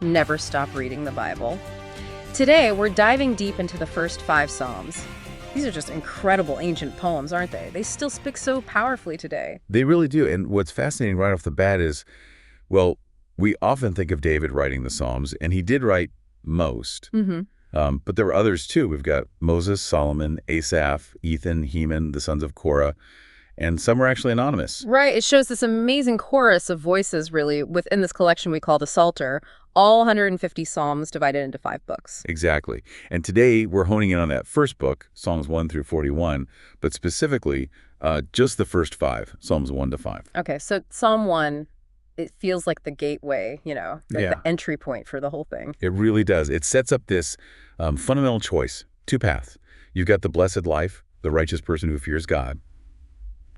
Never stop reading the Bible. Today, we're diving deep into the first 5 Psalms. These are just incredible ancient poems, aren't they? They still speak so powerfully today. They really do. And what's fascinating right off the bat is, well, we often think of David writing the Psalms, and he did write most. But there were others too. We've got Moses, Solomon, Asaph, Ethan, Heman, the sons of Korah, and some were actually anonymous. Right. It shows this amazing chorus of voices, really, within this collection we call the Psalter, all 150 Psalms divided into 5 books. Exactly. And today we're honing in on that first book, Psalms 1 through 41, but specifically just the first 5, Psalms 1 to 5. Okay, so Psalm 1, it feels like the gateway, like the entry point for the whole thing. It really does. It sets up this fundamental choice, 2 paths. You've got the blessed life, the righteous person who fears God.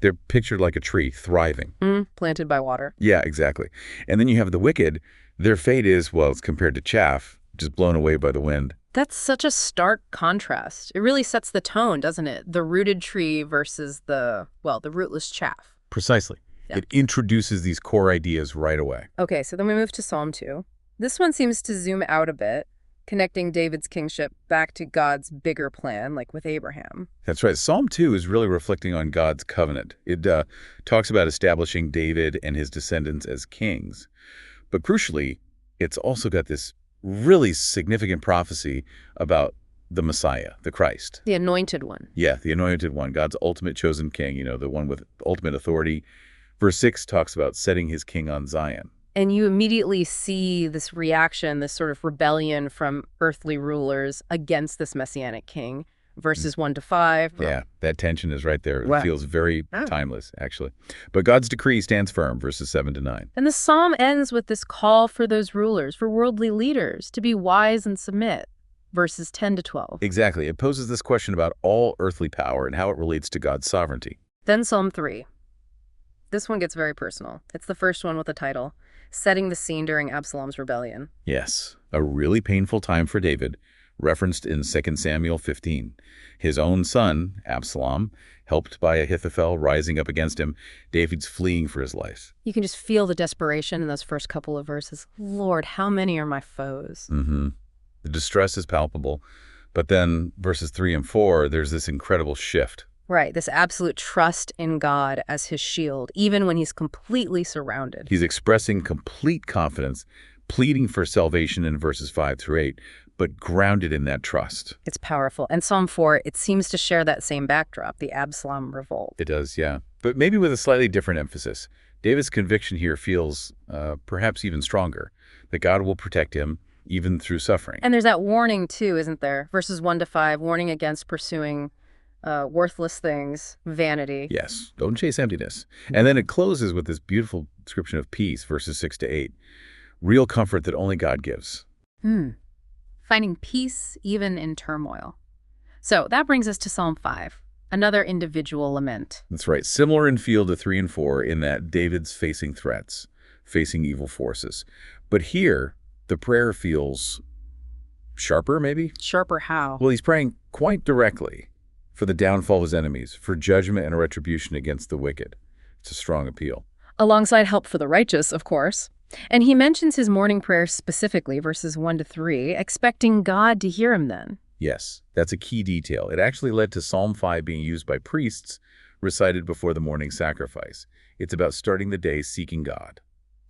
They're pictured like a tree, thriving. Planted by water. Yeah, exactly. And then you have the wicked. Their fate is, well, it's compared to chaff, just blown away by the wind. That's such a stark contrast. It really sets the tone, doesn't it? The rooted tree versus the rootless chaff. Precisely. Yeah. It introduces these core ideas right away. Okay, so then we move to Psalm 2. This one seems to zoom out a bit, connecting David's kingship back to God's bigger plan, like with Abraham. That's right. Psalm 2 is really reflecting on God's covenant. It talks about establishing David and his descendants as kings. But crucially, it's also got this really significant prophecy about the Messiah, the Christ. The anointed one. Yeah, the anointed one, God's ultimate chosen king, the one with ultimate authority. Verse 6 talks about setting his king on Zion. And you immediately see this reaction, this sort of rebellion from earthly rulers against this messianic king. Verses 1 to 5. Yeah, that tension is right there. It feels very timeless, actually. But God's decree stands firm, verses 7 to 9. And the psalm ends with this call for those rulers, for worldly leaders, to be wise and submit. Verses 10 to 12. Exactly. It poses this question about all earthly power and how it relates to God's sovereignty. Then Psalm 3. This one gets very personal. It's the first one with the title, Setting the Scene During Absalom's Rebellion. Yes, a really painful time for David, referenced in 2 Samuel 15. His own son, Absalom, helped by Ahithophel rising up against him, David's fleeing for his life. You can just feel the desperation in those first couple of verses. Lord, how many are my foes? The distress is palpable. But then verses 3 and 4, there's this incredible shift. Right, this absolute trust in God as his shield, even when he's completely surrounded. He's expressing complete confidence, pleading for salvation in verses 5 through 8, but grounded in that trust. It's powerful. And Psalm 4, it seems to share that same backdrop, the Absalom revolt. It does, yeah. But maybe with a slightly different emphasis. David's conviction here feels perhaps even stronger, that God will protect him even through suffering. And there's that warning, too, isn't there? Verses 1 to 5, warning against pursuing worthless things, vanity. Yes, don't chase emptiness. And then it closes with this beautiful description of peace, verses 6 to 8. Real comfort that only God gives. Finding peace even in turmoil. So that brings us to Psalm 5, another individual lament. That's right. Similar in feel to 3 and 4 in that David's facing threats, facing evil forces. But here, the prayer feels sharper, maybe? Sharper how? Well, he's praying quite directly for the downfall of his enemies, for judgment and a retribution against the wicked. It's a strong appeal. Alongside help for the righteous, of course. And he mentions his morning prayer specifically, verses 1 to 3, expecting God to hear him then. Yes, that's a key detail. It actually led to Psalm 5 being used by priests, recited before the morning sacrifice. It's about starting the day seeking God.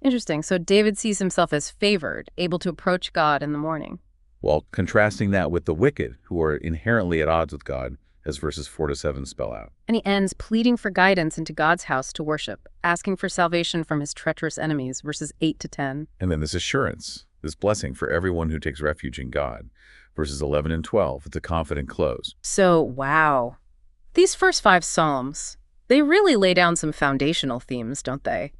Interesting. So David sees himself as favored, able to approach God in the morning. While contrasting that with the wicked, who are inherently at odds with God, as verses 4 to 7 spell out. And he ends pleading for guidance into God's house to worship, asking for salvation from his treacherous enemies, verses 8 to 10. And then this assurance, this blessing for everyone who takes refuge in God, verses 11 and 12. It's a confident close. So, wow. These first 5 Psalms, they really lay down some foundational themes, don't they?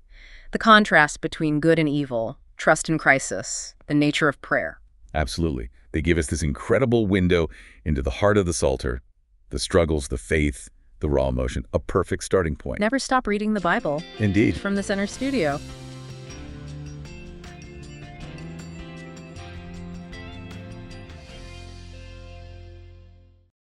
The contrast between good and evil, trust in crisis, the nature of prayer. Absolutely. They give us this incredible window into the heart of the Psalter, the struggles, the faith, the raw emotion, a perfect starting point. Never stop reading the Bible. Indeed. From the Center Studio.